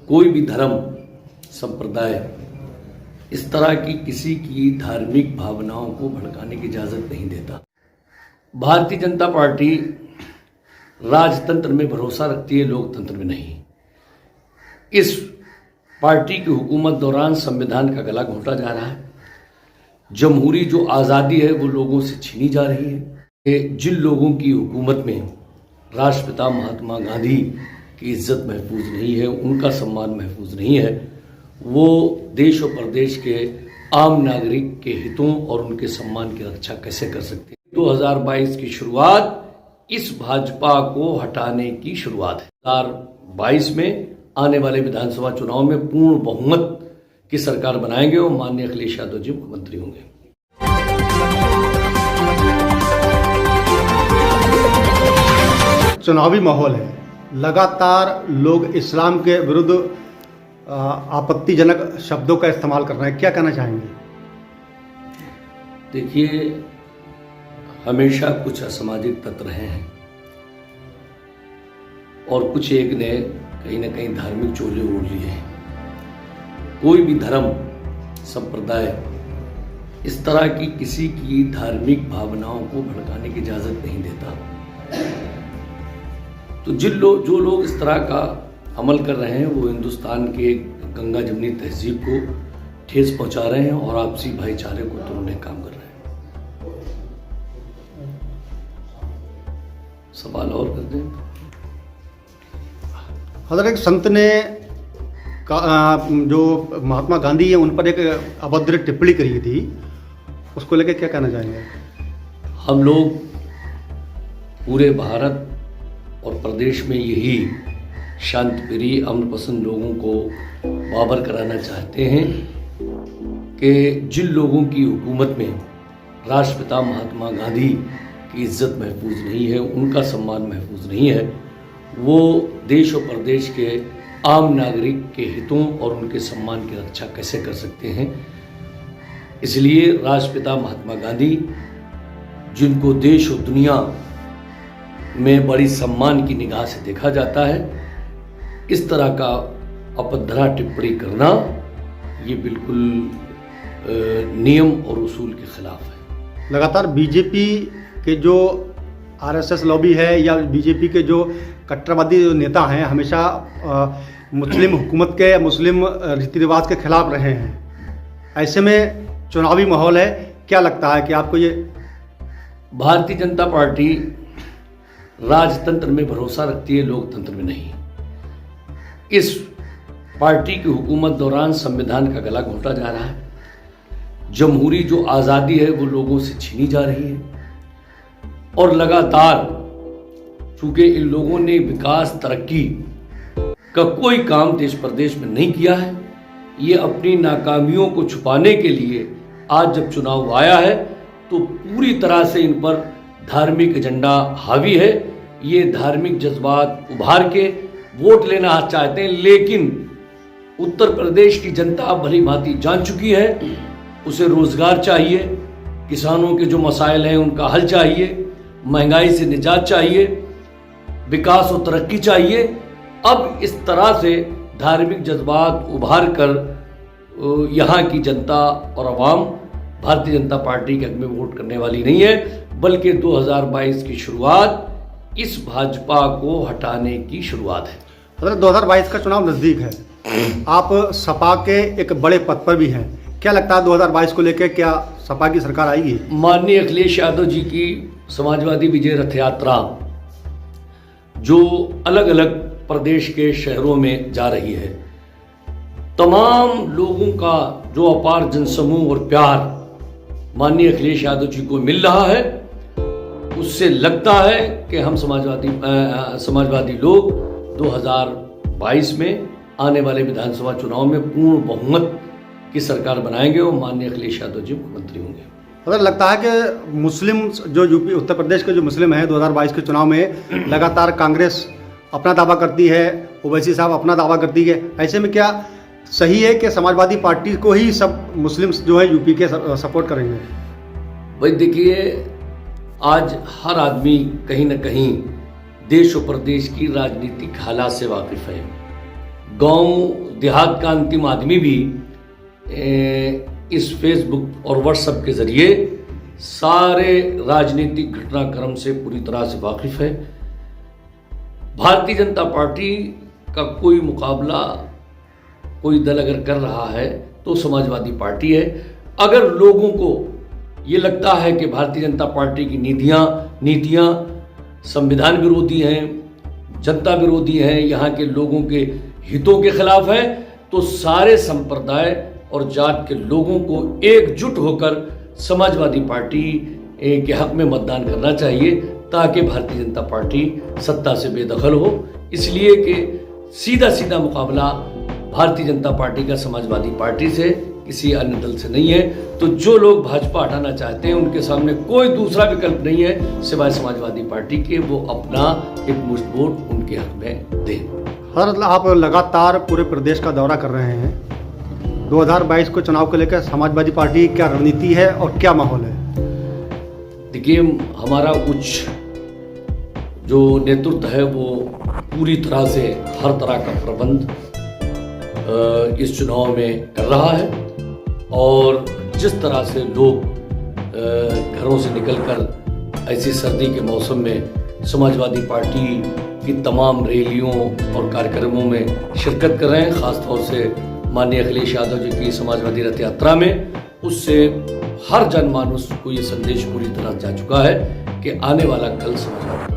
कोई भी धर्म संप्रदाय इस तरह की किसी की धार्मिक भावनाओं को भड़काने की इजाज़त नहीं देता। भारतीय जनता पार्टी राजतंत्र में भरोसा रखती है, लोकतंत्र में नहीं। इस पार्टी की हुकूमत दौरान संविधान का गला घोंटा जा रहा है। जमहूरी जो आज़ादी है वो लोगों से छीनी जा रही है। जिन लोगों की हुकूमत में राष्ट्रपिता महात्मा गांधी की इज्जत महफूज नहीं है, उनका सम्मान महफूज नहीं है, वो देश और प्रदेश के आम नागरिक के हितों और उनके सम्मान की रक्षा कैसे कर सकते हैं। 2022 की शुरुआत इस भाजपा को हटाने की शुरुआत है। 2022 में आने वाले विधानसभा चुनाव में पूर्ण बहुमत की सरकार बनाएंगे और माननीय अखिलेश यादव जी मुख्यमंत्री होंगे। चुनावी माहौल है, लगातार लोग इस्लाम के विरुद्ध आपत्तिजनक शब्दों का इस्तेमाल कर रहे हैं, क्या कहना चाहेंगे? देखिए, हमेशा कुछ असामाजिक तत्व रहे हैं और कुछ एक ने कहीं ना कहीं धार्मिक चोले ओढ़ लिए हैं। कोई भी धर्म संप्रदाय इस तरह की किसी की धार्मिक भावनाओं को भड़काने की इजाज़त नहीं देता। तो जो लोग इस तरह का अमल कर रहे हैं वो हिंदुस्तान के गंगा जमनी तहजीब को ठेस पहुंचा रहे हैं और आपसी भाईचारे को तोड़ने का काम कर रहे हैं। सवाल और कर दें। हज़रत एक संत ने जो महात्मा गांधी है उन पर एक अभद्र टिप्पणी करी थी, उसको लेकर क्या कहना चाहेंगे? हम लोग पूरे भारत और प्रदेश में यही शांतिप्रिय अमन पसंद लोगों को बाबर कराना चाहते हैं कि जिन लोगों की हुकूमत में राष्ट्रपिता महात्मा गांधी की इज्जत महफूज नहीं है, उनका सम्मान महफूज नहीं है, वो देश और प्रदेश के आम नागरिक के हितों और उनके सम्मान की रक्षा कैसे कर सकते हैं। इसलिए राष्ट्रपिता महात्मा गांधी, जिनको देश और दुनिया में बड़ी सम्मान की निगाह से देखा जाता है, इस तरह का अपधरा टिप्पणी करना ये बिल्कुल नियम और उसूल के खिलाफ है। लगातार बीजेपी के जो आरएसएस लॉबी है या बीजेपी के जो कट्टरवादी जो नेता हैं हमेशा मुस्लिम हुकूमत के, मुस्लिम रीति रिवाज के खिलाफ रहे हैं। ऐसे में चुनावी माहौल है, क्या लगता है कि आपको ये? भारतीय जनता पार्टी राजतंत्र में भरोसा रखती है, लोकतंत्र में नहीं। इस पार्टी की हुकूमत दौरान संविधान का गला घोंटा जा रहा है। जमहूरी जो आज़ादी है वो लोगों से छीनी जा रही है और लगातार चूंकि इन लोगों ने विकास तरक्की का कोई काम देश प्रदेश में नहीं किया है, ये अपनी नाकामियों को छुपाने के लिए आज जब चुनाव आया है तो पूरी तरह से इन पर धार्मिक एजेंडा हावी है। ये धार्मिक जज्बात उभार के वोट लेना चाहते हैं, लेकिन उत्तर प्रदेश की जनता भली भांति जान चुकी है, उसे रोजगार चाहिए, किसानों के जो मसाइल हैं उनका हल चाहिए, महंगाई से निजात चाहिए, विकास और तरक्की चाहिए। अब इस तरह से धार्मिक जज्बात उभार कर यहाँ की जनता और आवाम भारतीय जनता पार्टी के हक में वोट करने वाली नहीं है, बल्कि 2022 की शुरुआत इस भाजपा को हटाने की शुरुआत है। 2022 का चुनाव नज़दीक है, आप सपा के एक बड़े पद पर भी हैं, क्या लगता है 2022 को लेकर क्या सपा की सरकार आएगी? माननीय अखिलेश यादव जी की समाजवादी विजय रथ यात्रा जो अलग अलग प्रदेश के शहरों में जा रही है, तमाम लोगों का जो अपार जनसमूह और प्यार माननीय अखिलेश यादव जी को मिल रहा है, उससे लगता है कि हम समाजवादी लोग 2022 में आने वाले विधानसभा चुनाव में पूर्ण बहुमत की सरकार बनाएंगे और माननीय अखिलेश यादव जी मुख्यमंत्री होंगे। अगर लगता है कि मुस्लिम जो यूपी उत्तर प्रदेश के जो मुस्लिम हैं 2022 के चुनाव में लगातार कांग्रेस अपना दावा करती है, ओवैसी साहब अपना दावा करती है, ऐसे में क्या सही है कि समाजवादी पार्टी को ही सब मुस्लिम जो है यूपी के सपोर्ट करेंगे? भाई देखिए, आज हर आदमी कहीं ना कहीं देश और प्रदेश की राजनीतिक हालात से वाकिफ है। गांव देहात का अंतिम आदमी भी इस फेसबुक और व्हाट्सएप के ज़रिए सारे राजनीतिक घटनाक्रम से पूरी तरह से वाकिफ़ है। भारतीय जनता पार्टी का कोई मुकाबला कोई दल अगर कर रहा है तो समाजवादी पार्टी है। अगर लोगों को ये लगता है कि भारतीय जनता पार्टी की नीतियाँ संविधान विरोधी हैं, जनता विरोधी हैं, यहाँ के लोगों के हितों के खिलाफ है, तो सारे संप्रदाय और जात के लोगों को एकजुट होकर समाजवादी पार्टी के हक में मतदान करना चाहिए, ताकि भारतीय जनता पार्टी सत्ता से बेदखल हो। इसलिए कि सीधा सीधा मुकाबला भारतीय जनता पार्टी का समाजवादी पार्टी से, किसी अन्य दल से नहीं है। तो जो लोग भाजपा हटाना चाहते हैं उनके सामने कोई दूसरा विकल्प नहीं है सिवाय समाजवादी पार्टी के, वो अपना एक मुश्त वोट उनके हक में दें। सर, आप लगातार पूरे प्रदेश का दौरा कर रहे हैं। 2022 को चुनाव को लेकर समाजवादी पार्टी की क्या रणनीति है और क्या माहौल है? देखिए, हमारा उच्च जो नेतृत्व है वो पूरी तरह से हर तरह का प्रबंध इस चुनाव में कर रहा है, और जिस तरह से लोग घरों से निकलकर ऐसी सर्दी के मौसम में समाजवादी पार्टी की तमाम रैलियों और कार्यक्रमों में शिरकत कर रहे हैं, ख़ासतौर से माननीय अखिलेश यादव जी की समाजवादी रथ यात्रा में, उससे हर जनमानस को ये संदेश पूरी तरह जा चुका है कि आने वाला कल समाजवादी